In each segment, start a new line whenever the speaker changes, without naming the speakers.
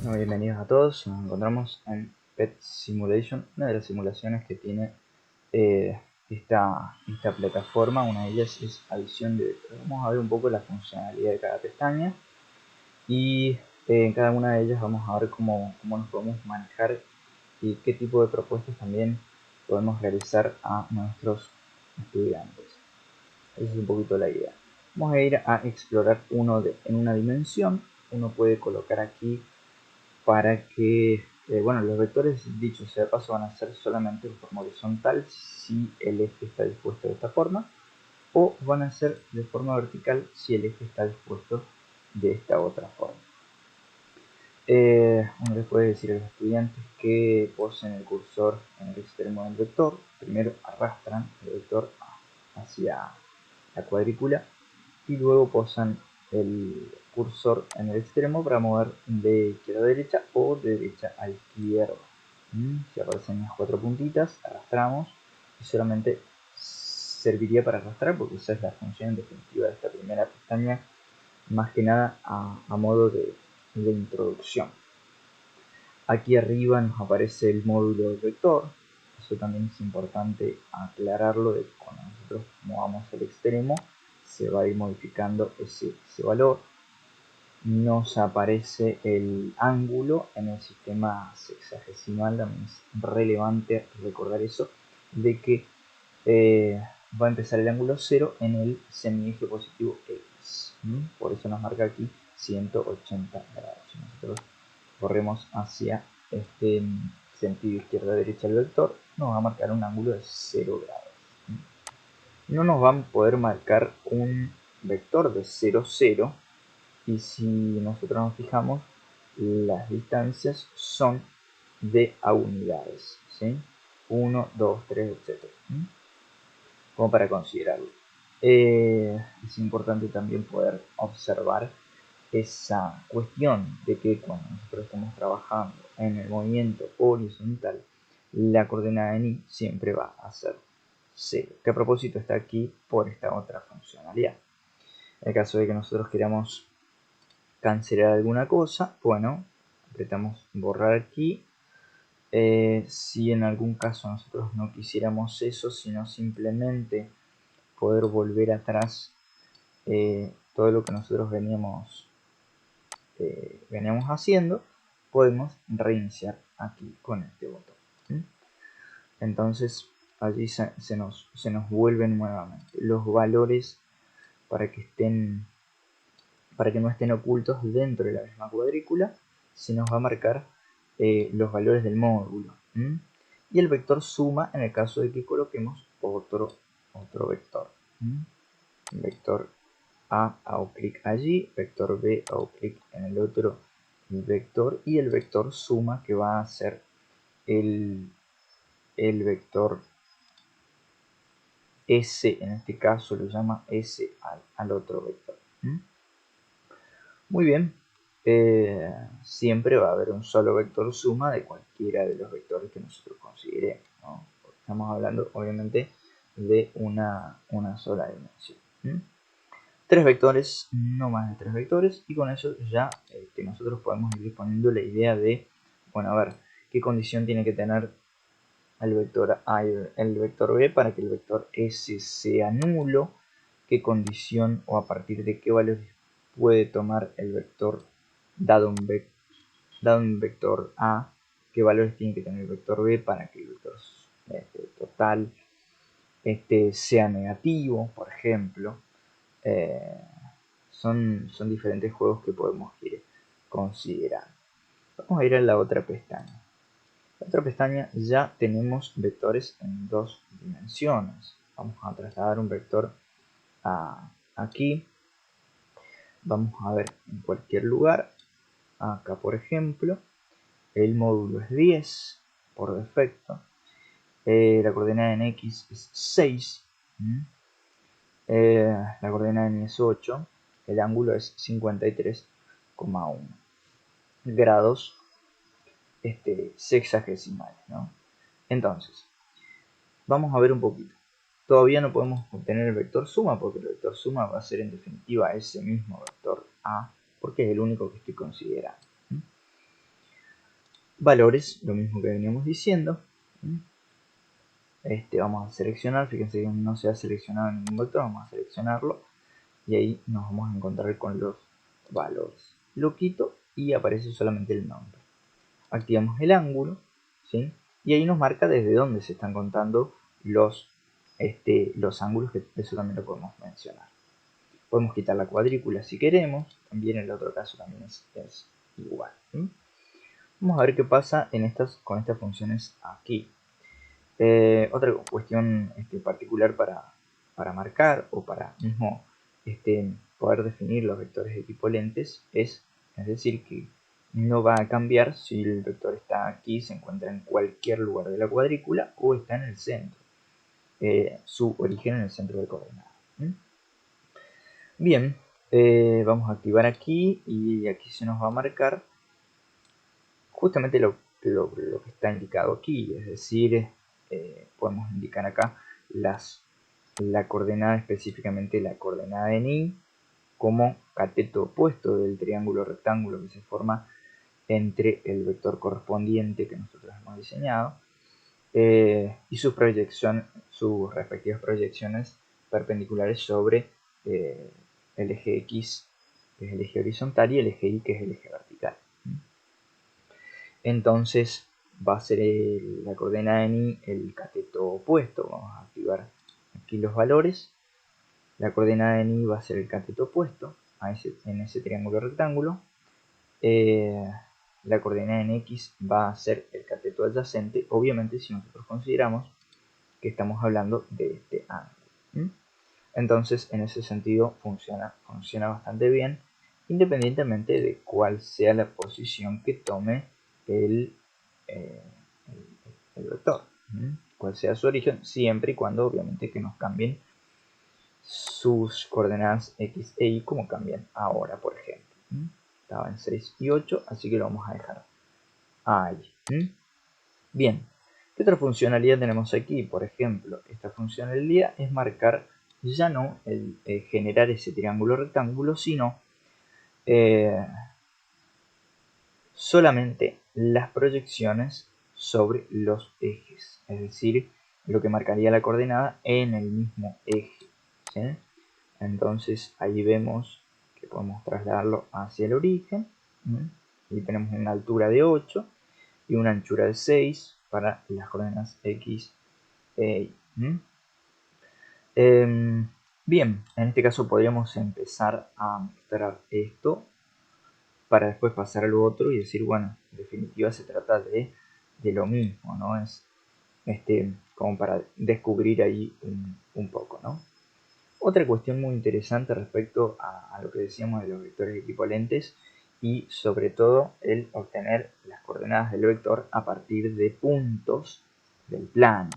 Bueno, bienvenidos a todos. Nos encontramos en Pet Simulation, una de las simulaciones que tiene esta plataforma. Una de ellas es adición de vectores. Vamos a ver un poco la funcionalidad de cada pestaña y en cada una de ellas vamos a ver cómo nos podemos manejar y qué tipo de propuestas también podemos realizar a nuestros estudiantes. Esa es un poquito la idea. Vamos a ir a explorar en una dimensión. Uno puede colocar aquí para que, bueno, los vectores, dicho sea de paso, van a ser solamente en forma horizontal si el eje está dispuesto de esta forma, o van a ser de forma vertical si el eje está dispuesto de esta otra forma. Uno les puede decir a los estudiantes que posen el cursor en el extremo del vector. Primero arrastran el vector hacia la cuadrícula y luego posan el cursor en el extremo para mover de izquierda a derecha o de derecha a izquierda. Si aparecen las cuatro puntitas, arrastramos y solamente serviría para arrastrar porque esa es la función definitiva de esta primera pestaña, más que nada a modo de introducción. Aquí arriba nos aparece el módulo del vector. Eso también es importante aclararlo, de que cuando nosotros movamos el extremo se va a ir modificando ese valor. Nos aparece el ángulo en el sistema sexagesimal. También es relevante recordar eso, de que va a empezar el ángulo 0 en el semieje positivo X. Por eso nos marca aquí 180 grados. Si nosotros corremos hacia este sentido izquierda-derecha del vector, nos va a marcar un ángulo de 0 grados. No nos van a poder marcar un vector de 0, 0, y si nosotros nos fijamos, las distancias son de a unidades, ¿sí? 1, 2, 3, etc. Como para considerarlo. Es importante también poder observar esa cuestión de que cuando nosotros estamos trabajando en el movimiento horizontal, la coordenada en y siempre va a ser 0, que a propósito está aquí por esta otra funcionalidad. En el caso de que nosotros queramos cancelar alguna cosa, bueno, apretamos borrar aquí. Si en algún caso nosotros no quisiéramos eso, sino simplemente poder volver atrás todo lo que nosotros veníamos haciendo, podemos reiniciar aquí con este botón. Entonces allí se nos vuelven nuevamente los valores para que no estén ocultos dentro de la misma cuadrícula. Se nos va a marcar los valores del módulo, y el vector suma en el caso de que coloquemos otro vector. Vector A, hago clic allí, vector B, hago clic en el otro vector, y el vector suma, que va a ser el vector S, en este caso lo llama S al otro vector. Muy bien, siempre va a haber un solo vector suma de cualquiera de los vectores que nosotros consideremos, ¿no? Estamos hablando obviamente de una sola dimensión. 3 vectores, no más de 3 vectores, y con eso ya nosotros podemos ir disponiendo la idea de, bueno, a ver, qué condición tiene que tener el vector A y el vector B para que el vector S sea nulo, qué condición o a partir de qué valores puede tomar el vector dado un vector A, qué valores tiene que tener el vector B para que el vector total sea negativo, por ejemplo. Son diferentes juegos que podemos ir considerando. Vamos a ir a la otra pestaña. En la otra pestaña ya tenemos vectores en dos dimensiones. Vamos a trasladar un vector aquí. Vamos a ver en cualquier lugar. Acá, por ejemplo, el módulo es 10 por defecto. La coordenada en X es 6. La coordenada en Y es 8. El ángulo es 53,1 grados sexagesimales, ¿no? Entonces, vamos a ver un poquito. Todavía no podemos obtener el vector suma porque el vector suma va a ser en definitiva ese mismo vector A, porque es el único que estoy considerando. valores, lo mismo que veníamos diciendo. Vamos a seleccionar, fíjense que no se ha seleccionado ningún vector, vamos a seleccionarlo y ahí nos vamos a encontrar con los valores. Lo quito y aparece solamente el nombre. Activamos el ángulo, ¿sí? Y ahí nos marca desde dónde se están contando los ángulos, que eso también lo podemos mencionar. Podemos quitar la cuadrícula si queremos, también en el otro caso también es igual. Vamos a ver qué pasa con estas funciones aquí. Otra cuestión particular para marcar o para mismo poder definir los vectores equipolentes es decir que no va a cambiar si el vector está aquí, se encuentra en cualquier lugar de la cuadrícula o está en el centro, su origen en el centro de coordenadas. Bien, vamos a activar aquí y aquí se nos va a marcar justamente lo que está indicado aquí, es decir, podemos indicar acá la coordenada, específicamente la coordenada en Y, como cateto opuesto del triángulo rectángulo que se forma entre el vector correspondiente que nosotros hemos diseñado y sus respectivas proyecciones perpendiculares sobre el eje X, que es el eje horizontal, y el eje Y, que es el eje vertical. Entonces va a ser la coordenada en Y el cateto opuesto. Vamos a activar aquí los valores. La coordenada en Y va a ser el cateto opuesto en ese triángulo rectángulo. La coordenada en X va a ser el cateto adyacente, obviamente si nosotros consideramos que estamos hablando de este ángulo. Entonces, en ese sentido funciona bastante bien, independientemente de cuál sea la posición que tome el, eh, el vector, cuál sea su origen, siempre y cuando obviamente que nos cambien sus coordenadas X e Y como cambian ahora, por ejemplo. Estaba en 6 y 8, así que lo vamos a dejar ahí. Bien, ¿qué otra funcionalidad tenemos aquí? Por ejemplo, esta funcionalidad es marcar ya no el generar ese triángulo rectángulo, sino solamente las proyecciones sobre los ejes, es decir, lo que marcaría la coordenada en el mismo eje. ¿Sí? Entonces ahí vemos que podemos trasladarlo hacia el origen y tenemos una altura de 8 y una anchura de 6 para las coordenadas X e Y. Bien, en este caso podríamos empezar a mostrar esto para después pasar a lo otro y decir, bueno, en definitiva se trata de lo mismo, ¿no? Es como para descubrir ahí un poco, ¿no? Otra cuestión muy interesante respecto a lo que decíamos de los vectores equipolentes y sobre todo el obtener las coordenadas del vector a partir de puntos del plano.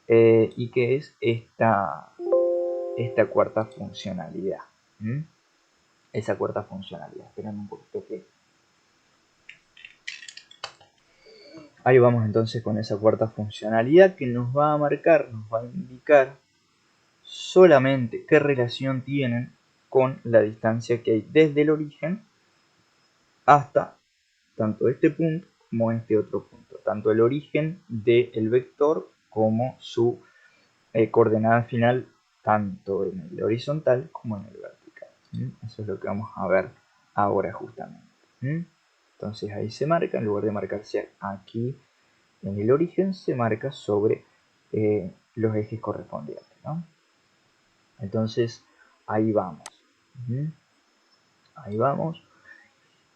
Y que es esta cuarta funcionalidad. Esa cuarta funcionalidad. Esperen un poquito que... Ahí vamos entonces con esa cuarta funcionalidad que nos va a marcar, nos va a indicar solamente qué relación tienen con la distancia que hay desde el origen hasta tanto este punto como este otro punto. Tanto el origen del vector como su coordenada final, tanto en el horizontal como en el vertical. Eso es lo que vamos a ver ahora justamente. Entonces ahí se marca, en lugar de marcarse aquí en el origen, se marca sobre los ejes correspondientes, ¿no? Entonces ahí vamos. Ahí vamos.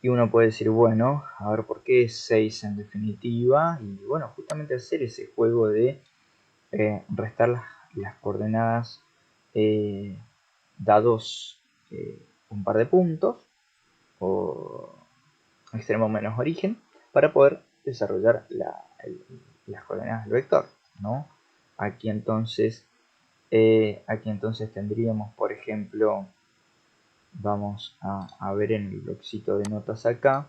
Y uno puede decir, bueno, a ver por qué 6 en definitiva. Y bueno, justamente hacer ese juego de restar las coordenadas dados un par de puntos o extremo menos origen para poder desarrollar las coordenadas del vector, ¿no? Aquí entonces tendríamos, por ejemplo, vamos a ver en el bloccito de notas acá,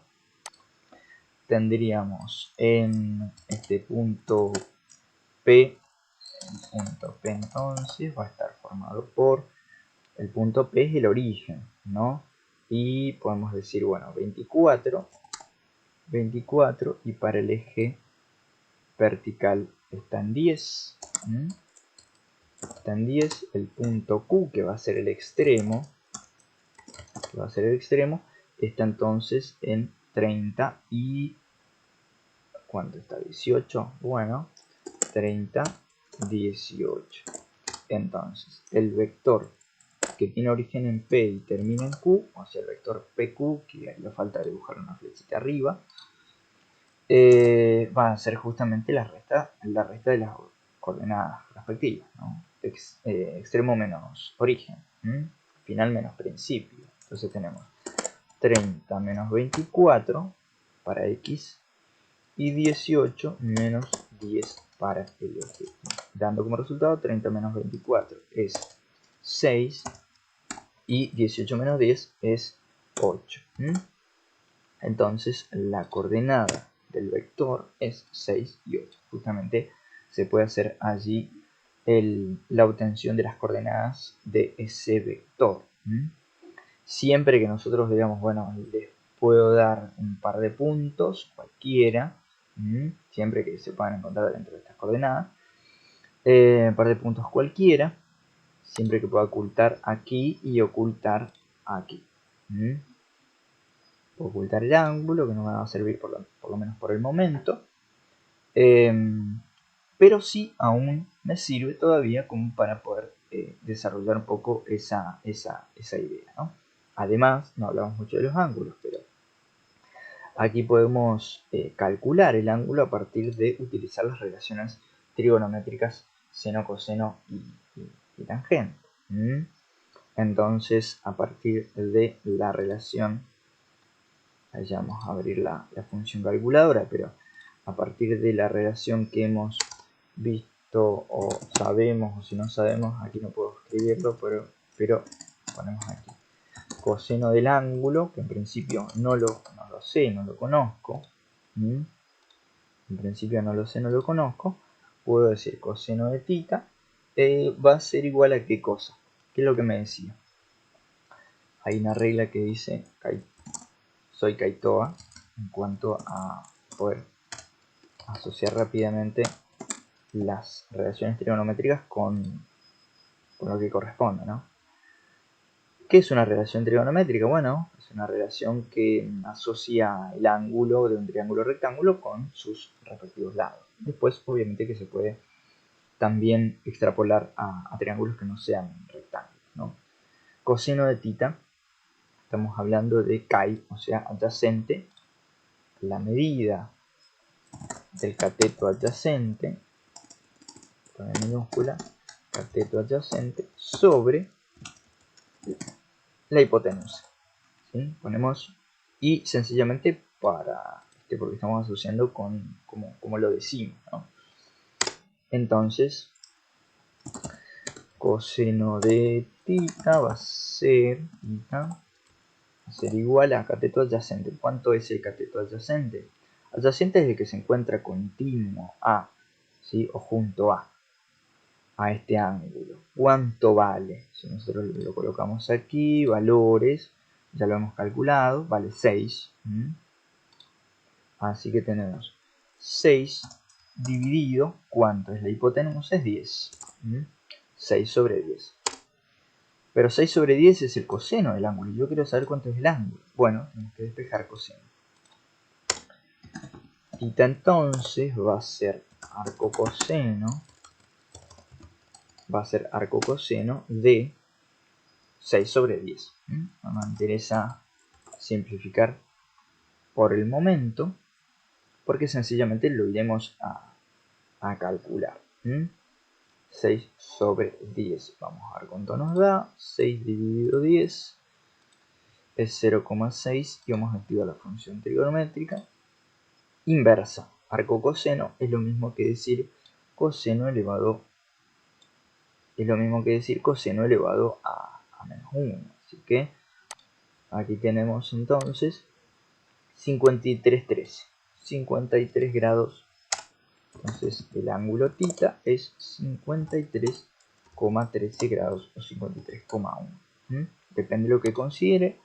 tendríamos en este punto P, entonces va a estar formado por el punto P es el origen, ¿no? Y podemos decir, bueno, 24 24 y para el eje vertical está en 10. Está en 10. El punto Q, que va a ser el extremo, está entonces en 30 y... ¿cuánto está? 18. Bueno, 30, 18. Entonces, el vector que tiene origen en P y termina en Q, o sea, el vector PQ, que le falta dibujar una flechita arriba, va a ser justamente la resta de las coordenadas respectivas, ¿no? Extremo menos origen, final menos principio. Entonces tenemos 30 menos 24 para X y 18 menos 10 para el eje, dando como resultado 30 menos 24 es 6 y 18 menos 10 es 8. Entonces la coordenada del vector es 6 y 8. Justamente se puede hacer allí la obtención de las coordenadas de ese vector. Siempre que nosotros digamos, bueno, les puedo dar un par de puntos, cualquiera, siempre que se puedan encontrar dentro de estas coordenadas, un par de puntos cualquiera, siempre que pueda ocultar aquí y ocultar aquí. Ocultar el ángulo, que no me va a servir por lo menos por el momento, pero sí aún me sirve todavía como para poder desarrollar un poco esa idea, ¿no? Además, no hablamos mucho de los ángulos, pero aquí podemos calcular el ángulo a partir de utilizar las relaciones trigonométricas seno, coseno y tangente. Entonces, a partir de la relación, ahí ya vamos a abrir la función calculadora, pero a partir de la relación que hemos visto o sabemos, o si no sabemos, aquí no puedo escribirlo, pero ponemos aquí coseno del ángulo, que en principio no lo sé, no lo conozco. En principio no lo sé, no lo conozco. Puedo decir coseno de θ va a ser igual a qué cosa. ¿Qué es lo que me decía? Hay una regla que dice soy Kaitoa en cuanto a poder asociar rápidamente las relaciones trigonométricas con lo que corresponde, ¿no? ¿Qué es una relación trigonométrica? Bueno, es una relación que asocia el ángulo de un triángulo rectángulo con sus respectivos lados. Después, obviamente, que se puede también extrapolar a triángulos que no sean rectángulos, ¿no? Coseno de θ, estamos hablando de chi, o sea, adyacente, la medida del cateto adyacente, con minúscula, cateto adyacente, sobre la hipotenusa. ¿Sí? Ponemos y sencillamente porque estamos asociando con como lo decimos, ¿no? Entonces, coseno de θ va a ser igual a cateto adyacente. ¿Cuánto es el cateto adyacente? Adyacente es el que se encuentra continuo a, ¿sí? O junto a este ángulo. ¿Cuánto vale? Si nosotros lo colocamos aquí, valores, ya lo hemos calculado, vale 6. Así que tenemos 6 dividido, ¿cuánto es la hipotenusa? Es 10. 6 sobre 10. Pero 6 sobre 10 es el coseno del ángulo. Yo quiero saber cuánto es el ángulo. Bueno, tenemos que despejar coseno. Θ entonces va a ser arco coseno. Va a ser arco coseno de 6 sobre 10. No me interesa simplificar por el momento, porque sencillamente lo iremos a calcular. 6 sobre 10. Vamos a ver cuánto nos da. 6 dividido 10 es 0,6 y vamos a activar la función trigonométrica inversa. Arco coseno es lo mismo que decir coseno elevado a menos 1. Así que aquí tenemos entonces 53,13. 53 grados. Entonces el ángulo θ es 53,13 grados o 53,1. Depende de lo que considere.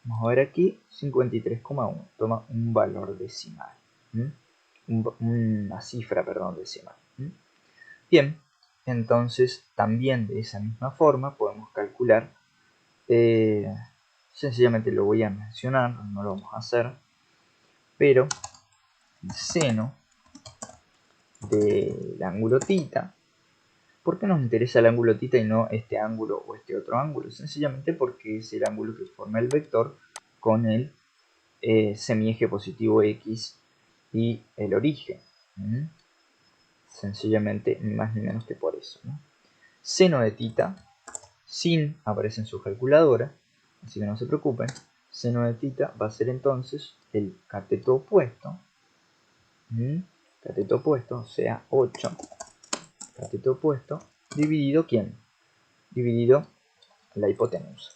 Vamos a ver aquí, 53,1. Toma un valor decimal. Una cifra, perdón, decimal. Bien, entonces también de esa misma forma podemos calcular, sencillamente lo voy a mencionar, no lo vamos a hacer, pero el seno del ángulo θ. ¿Por qué nos interesa el ángulo θ y no este ángulo o este otro ángulo? Sencillamente porque es el ángulo que forma el vector con el semieje positivo x y el origen. Sencillamente, ni más ni menos que por eso, ¿no? Seno de θ, sin aparece en su calculadora, así que no se preocupen. Seno de θ va a ser entonces el cateto opuesto, cateto opuesto, o sea 8, cateto opuesto, dividido ¿quién? Dividido la hipotenusa.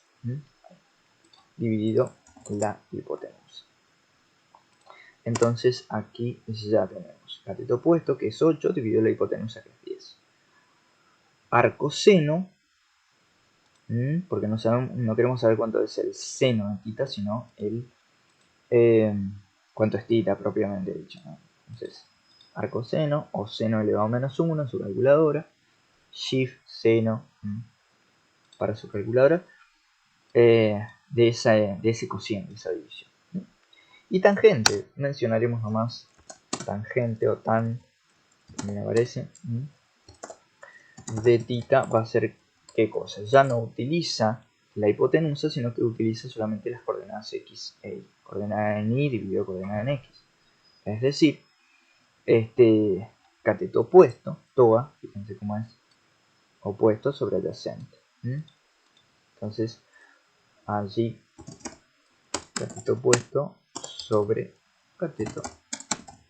Dividido la hipotenusa. Entonces aquí ya tenemos cateto opuesto, que es 8, dividido la hipotenusa, que es 10. Arcoseno, porque no queremos saber cuánto es el seno de θ, sino el cuánto es θ propiamente dicho, ¿no? Entonces, arcoseno o seno elevado a menos 1 en su calculadora, shift seno para su calculadora, de ese cociente, de esa división. Y tangente, mencionaremos nomás tangente o tan, me parece, de θ va a ser qué cosa. Ya no utiliza la hipotenusa, sino que utiliza solamente las coordenadas x e y. Coordenada en y dividido coordenada en x. Es decir, este cateto opuesto, TOA, fíjense cómo es, opuesto sobre adyacente. Entonces, allí cateto opuesto sobre cateto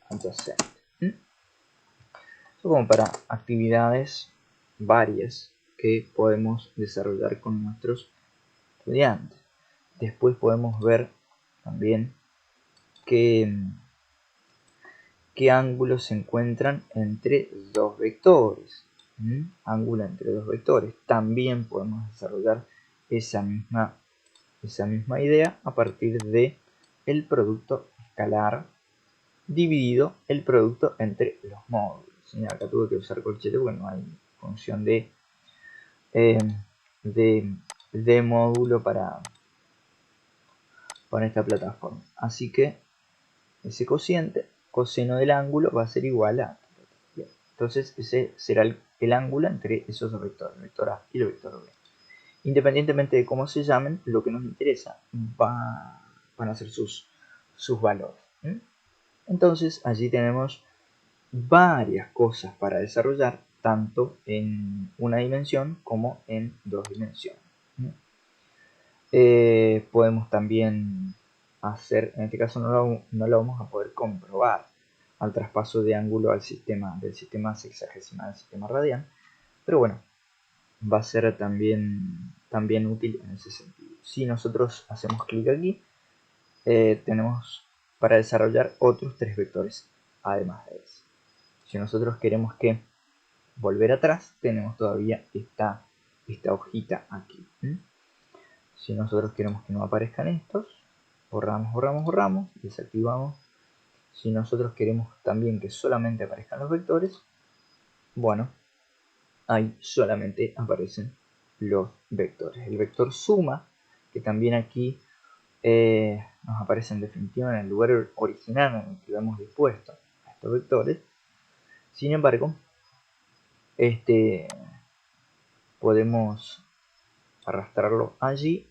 adyacente. Eso como para actividades varias que podemos desarrollar con nuestros estudiantes. Después podemos ver también qué ángulos se encuentran entre dos vectores. Ángulo entre dos vectores. También podemos desarrollar esa misma idea a partir de el producto escalar dividido el producto entre los módulos. ¿Sí? Acá tuve que usar corchete porque no hay función de módulo para esta plataforma. Así que ese cociente, coseno del ángulo, va a ser igual a... Bien. Entonces ese será el ángulo entre esos dos vectores, el vector A y el vector B. Independientemente de cómo se llamen, lo que nos interesa van a ser sus valores. Entonces allí tenemos varias cosas para desarrollar, tanto en una dimensión como en dos dimensiones. Podemos también hacer, en este caso no lo vamos a poder comprobar al traspaso de ángulo del sistema sexagesimal al sistema radial, pero bueno, va a ser también útil en ese sentido. Si nosotros hacemos clic aquí, tenemos para desarrollar otros tres vectores además de ese. Si nosotros queremos que volver atrás, tenemos todavía esta hojita aquí. Si nosotros queremos que no aparezcan estos, borramos, desactivamos. Si nosotros queremos también que solamente aparezcan los vectores, bueno, ahí solamente aparecen los vectores. El vector suma, que también aquí nos aparece en definitiva en el lugar original en el que lo hemos dispuesto a estos vectores. Sin embargo, podemos arrastrarlo allí,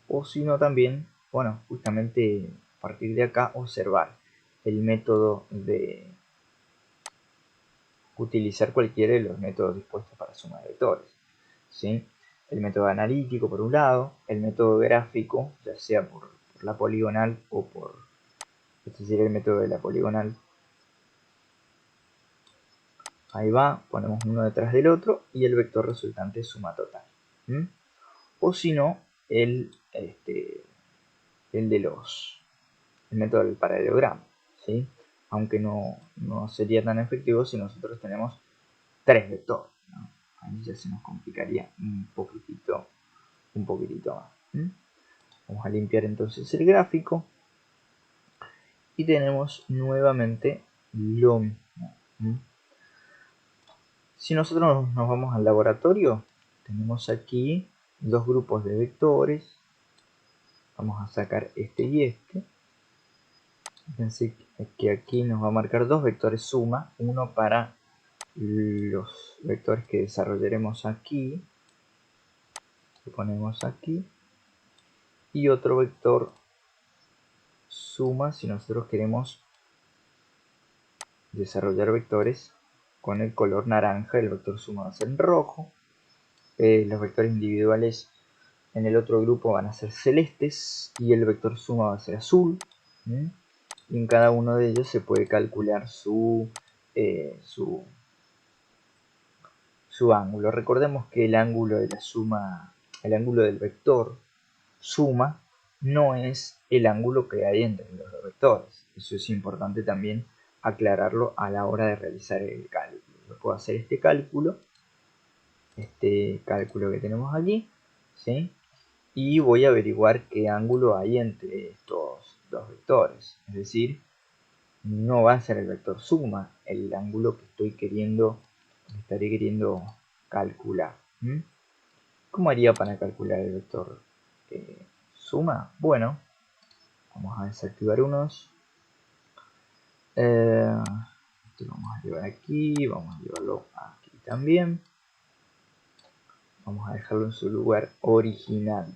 o si no también, bueno, justamente a partir de acá observar el método de utilizar cualquiera de los métodos dispuestos para suma de vectores, ¿sí? El método analítico por un lado, el método gráfico, ya sea por la poligonal o por, este sería el método de la poligonal. Ahí va, ponemos uno detrás del otro y el vector resultante es suma total. O si no, el método del paralelogramo, ¿sí? Aunque no sería tan efectivo si nosotros tenemos tres vectores, ¿no? Ahí ya se nos complicaría un poquitito más. Vamos a limpiar entonces el gráfico. Y tenemos nuevamente lo mismo. Si nosotros nos vamos al laboratorio, tenemos aquí dos grupos de vectores. Vamos a sacar este y este. Fíjense que aquí nos va a marcar dos vectores suma, uno para los vectores que desarrollaremos aquí, lo ponemos aquí, y otro vector suma si nosotros queremos desarrollar vectores con el color naranja. El vector suma va a ser en rojo, los vectores individuales en el otro grupo van a ser celestes y el vector suma va a ser azul. Y en cada uno de ellos se puede calcular su ángulo. Recordemos que el ángulo de la suma, el ángulo del vector suma, no es el ángulo que hay entre los dos vectores. Eso es importante también aclararlo a la hora de realizar el cálculo. Yo puedo hacer este cálculo que tenemos aquí, ¿sí? Y voy a averiguar qué ángulo hay entre estos dos vectores. Es decir, no va a ser el vector suma el ángulo que estaré queriendo calcular. ¿Cómo haría para calcular el vector suma? Bueno, vamos a desactivar unos. Esto lo vamos a llevar aquí, vamos a llevarlo aquí también. Vamos a dejarlo en su lugar original.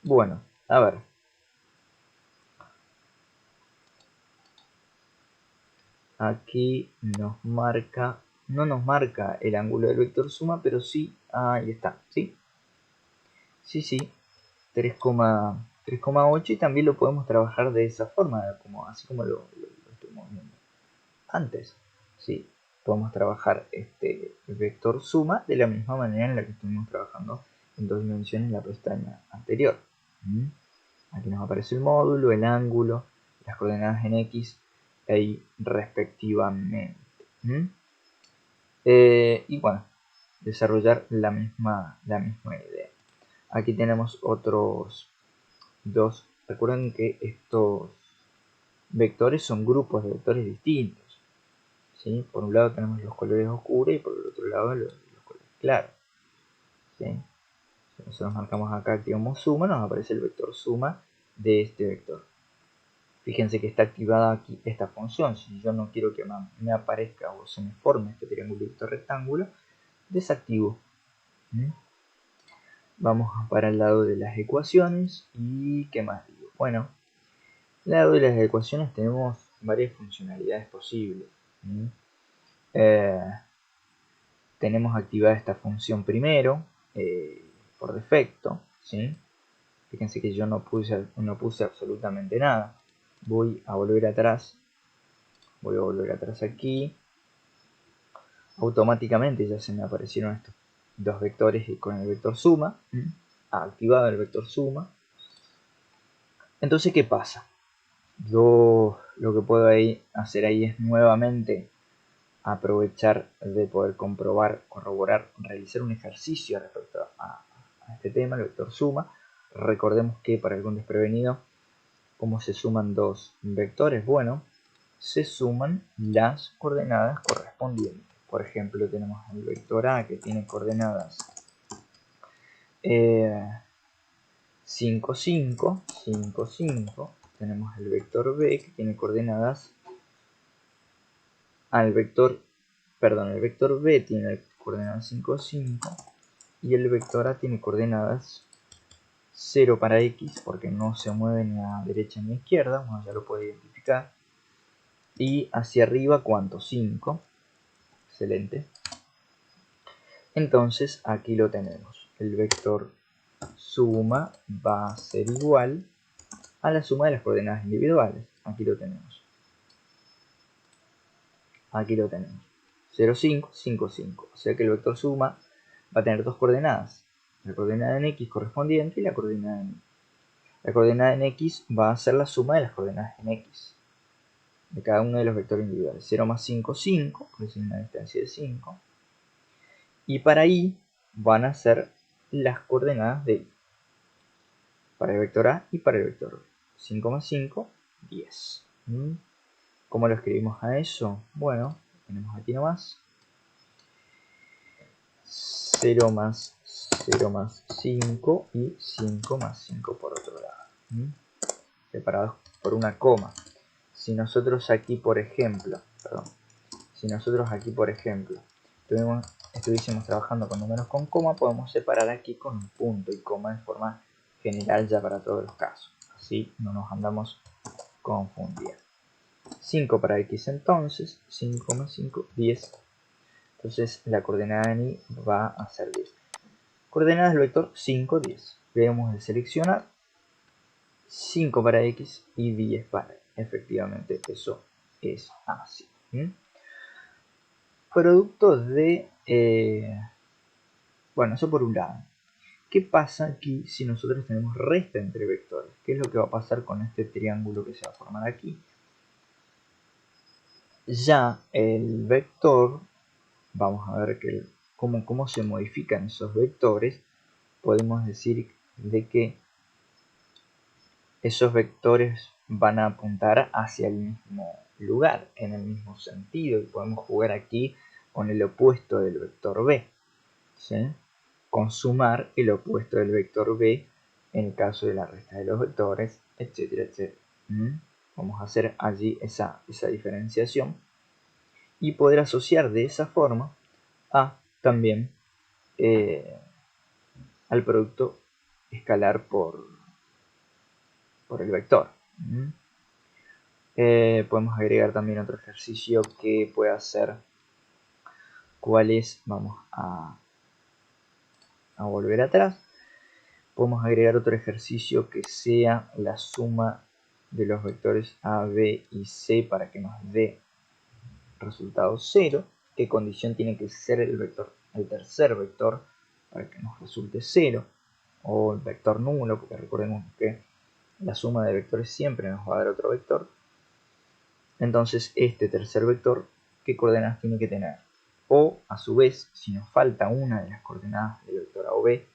Bueno, a ver. Aquí no nos marca el ángulo del vector suma, pero sí, ahí está, ¿sí? Sí, 3,8, y también lo podemos trabajar de esa forma, así como lo estuvimos viendo antes. Sí, podemos trabajar este vector suma de la misma manera en la que estuvimos trabajando en dos dimensiones en la pestaña anterior. Aquí nos aparece el módulo, el ángulo, las coordenadas en X y respectivamente. Y bueno, desarrollar la misma idea. Aquí tenemos otros dos. Recuerden que estos vectores son grupos de vectores distintos, ¿sí? Por un lado tenemos los colores oscuros y por el otro lado los colores claros, ¿sí? Si nosotros marcamos acá, activamos suma, nos aparece el vector suma de este vector. Fíjense que está activada aquí esta función. Si yo no quiero que me aparezca o se me forme este triangulito rectángulo, desactivo. Vamos para el lado de las ecuaciones. ¿Y qué más digo? Bueno, al lado de las ecuaciones tenemos varias funcionalidades posibles. Tenemos activada esta función primero, por defecto, ¿sí? Fíjense que yo no puse absolutamente nada. Voy a volver atrás aquí. Automáticamente ya se me aparecieron estos dos vectores con el vector suma. Activado el vector suma. Entonces, ¿qué pasa? Yo lo que puedo hacer ahí es nuevamente aprovechar de poder corroborar, realizar un ejercicio respecto a este tema, el vector suma. Recordemos que para algún desprevenido, ¿cómo se suman dos vectores? Bueno, se suman las coordenadas correspondientes. Por ejemplo, tenemos el vector A que tiene coordenadas 5, 5, 5, 5. Tenemos el vector B que tiene coordenadas el vector B tiene coordenadas 5, 5, y el vector A tiene coordenadas 0 para X, porque no se mueve ni a derecha ni a izquierda, uno ya lo puede identificar. Y hacia arriba, ¿cuánto? 5. Excelente. Entonces aquí lo tenemos. El vector suma va a ser igual a la suma de las coordenadas individuales. Aquí lo tenemos. 0, 5, 5, 5. O sea que el vector suma va a tener dos coordenadas. La coordenada en X correspondiente y la coordenada en Y. La coordenada en X va a ser la suma de las coordenadas en X de cada uno de los vectores individuales. 0 más 5, 5, porque es una distancia de 5. Y para Y van a ser las coordenadas de Y. para el vector A y para el vector B. 5 más 5, 10. ¿Cómo lo escribimos a eso? Bueno, tenemos aquí nomás 0 más 0 más 5 y 5 más 5 por otro lado, separados por una coma. Si nosotros aquí, por ejemplo, estuviésemos trabajando con números con coma, podemos separar aquí con un punto y coma de forma general ya para todos los casos. Así no nos andamos confundiendo. 5 para x entonces, 5 más 5, 10. Entonces la coordenada en y va a ser 10. Coordenadas del vector 5, 10. Debemos de seleccionar 5 para x y 10 para y. Efectivamente eso es así. Producto de... bueno, eso por un lado. ¿Qué pasa aquí si nosotros tenemos resta entre vectores? ¿Qué es lo que va a pasar con este triángulo que se va a formar aquí? Ya el vector, vamos a ver cómo se modifican esos vectores. Podemos decir de que esos vectores van a apuntar hacia el mismo lugar, en el mismo sentido, y podemos jugar aquí con el opuesto del vector b, ¿sí? Consumar el opuesto del vector b en el caso de la resta de los vectores, etcétera, etcétera. Vamos a hacer allí esa diferenciación y poder asociar de esa forma también al producto escalar por el vector. Podemos agregar también otro ejercicio que pueda ser cuál es, vamos a volver atrás. Podemos agregar otro ejercicio que sea la suma de los vectores a, b y c para que nos dé resultado 0. ¿Qué condición tiene que ser el tercer vector para que nos resulte 0? O el vector nulo, porque recordemos que la suma de vectores siempre nos va a dar otro vector. Entonces este tercer vector, ¿qué coordenadas tiene que tener? O a su vez, si nos falta una de las coordenadas del vector A o B,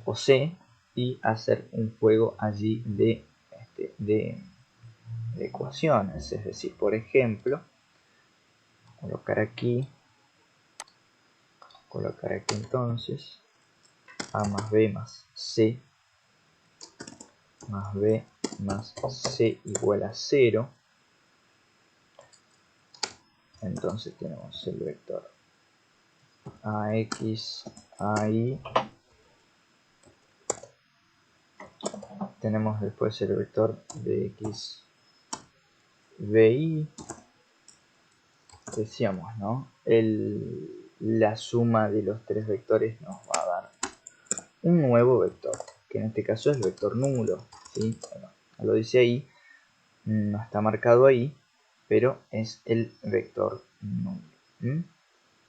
o C, y hacer un juego allí de ecuaciones. Es decir, por ejemplo, colocar aquí entonces A más B más C más B más C igual a 0. Entonces tenemos el vector AX, AI. Tenemos después el vector BX, BY. Decíamos, ¿no? La suma de los tres vectores nos va a dar un nuevo vector, que en este caso es el vector nulo, ¿sí? Bueno, lo dice ahí, no está marcado ahí, pero es el vector nulo.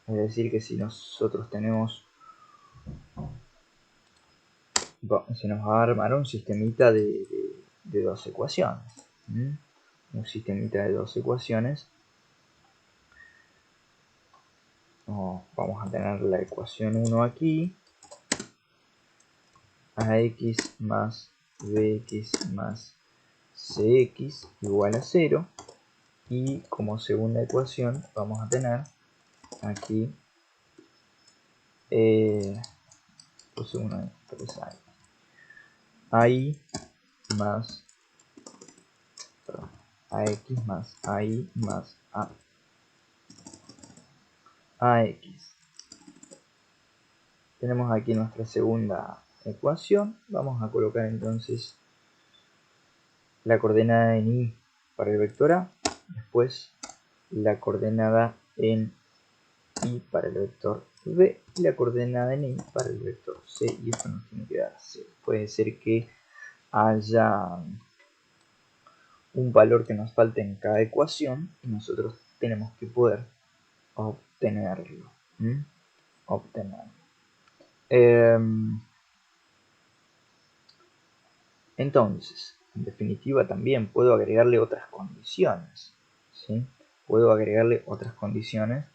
Es decir, que si nosotros tenemos, se nos va a armar un sistemita de dos ecuaciones. Un sistemita de dos ecuaciones. Vamos a tener la ecuación 1 aquí. AX más BX más CX igual a 0. Y como segunda ecuación vamos a tener aquí puse una de 3 AI más AX más AI más AX. Tenemos aquí nuestra segunda ecuación. Vamos a colocar entonces la coordenada en y para el vector A, después la coordenada en y para el vector b y la coordenada en y para el vector c, y esto nos tiene que dar 0. Puede ser que haya un valor que nos falte en cada ecuación y nosotros tenemos que poder obtenerlo. Entonces, en definitiva también puedo agregarle otras condiciones, ¿sí? Puedo agregarle otras condiciones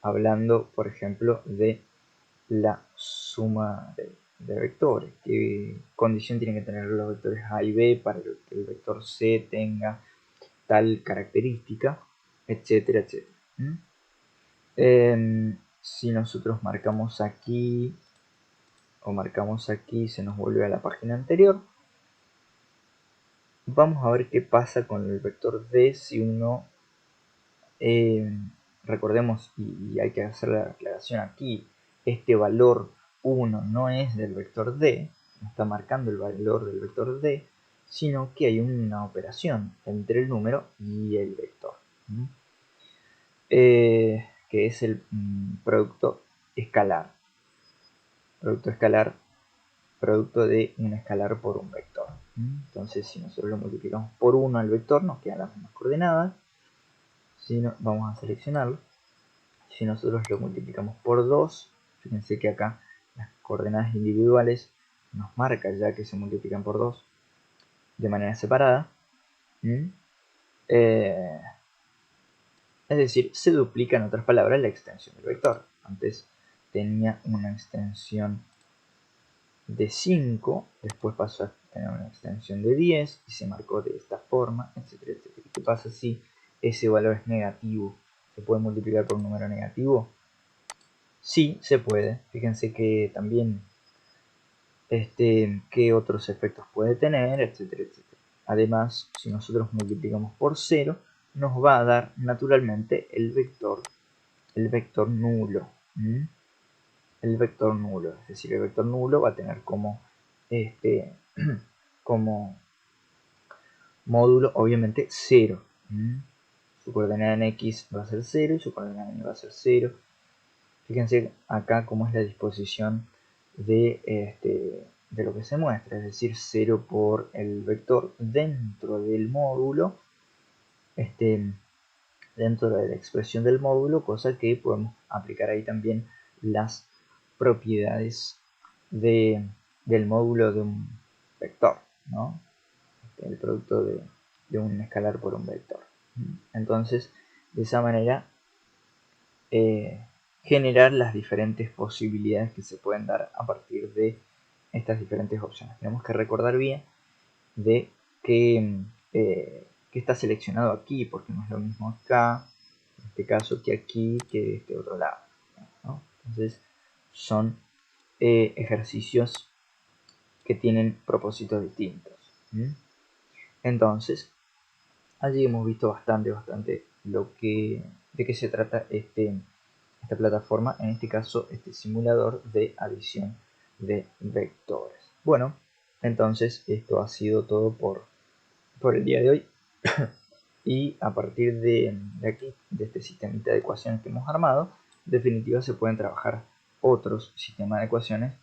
hablando, por ejemplo, de la suma de vectores, qué condición tienen que tener los vectores A y B para que el vector C tenga tal característica, etcétera, etcétera. Si nosotros marcamos aquí o marcamos aquí, se nos vuelve a la página anterior. Vamos a ver qué pasa con el vector D si uno, recordemos, y hay que hacer la aclaración aquí, este valor 1 no es del vector D, no está marcando el valor del vector D, sino que hay una operación entre el número y el vector, que es el producto escalar. Producto escalar, producto de un escalar por un vector. Entonces, si nosotros lo multiplicamos por 1 al vector, nos quedan las mismas coordenadas. Si no, vamos a seleccionarlo. Si nosotros lo multiplicamos por 2, fíjense que acá las coordenadas individuales nos marca ya que se multiplican por 2 de manera separada. Es decir, se duplica, en otras palabras, la extensión del vector. Antes tenía una extensión de 5, después pasó a tener una extensión de 10 y se marcó de esta forma, etcétera, etcétera. ¿Qué pasa si ese valor es negativo? ¿Se puede multiplicar por un número negativo? Sí, se puede. Fíjense que también qué otros efectos puede tener, etcétera, etcétera. Además, si nosotros multiplicamos por 0, nos va a dar naturalmente el vector nulo. El vector nulo, es decir, el vector nulo va a tener como como módulo obviamente 0. Su coordenada en x va a ser 0 y su coordenada en y va a ser 0. Fíjense acá cómo es la disposición de lo que se muestra, es decir, 0 por el vector dentro del módulo, dentro de la expresión del módulo, cosa que podemos aplicar ahí también las propiedades del módulo de un vector, ¿no? El producto de un escalar por un vector. Entonces, de esa manera, generar las diferentes posibilidades que se pueden dar a partir de estas diferentes opciones. Tenemos que recordar bien de que está seleccionado aquí, porque no es lo mismo acá, en este caso, que aquí, que de este otro lado, ¿no? Entonces, son ejercicios que tienen propósitos distintos. Entonces, allí hemos visto bastante de qué se trata esta plataforma, en este caso este simulador de adición de vectores. Bueno, entonces esto ha sido todo por el día de hoy. Y a partir de aquí, de este sistemita de ecuaciones que hemos armado, en definitiva se pueden trabajar otros sistemas de ecuaciones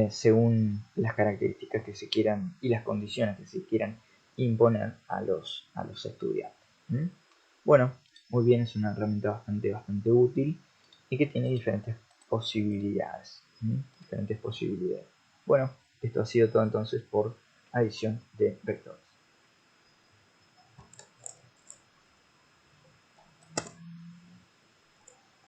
según las características que se quieran y las condiciones que se quieran imponer a los estudiantes. Bueno, muy bien, es una herramienta bastante útil y que tiene diferentes posibilidades. Bueno, esto ha sido todo entonces por adición de vectores.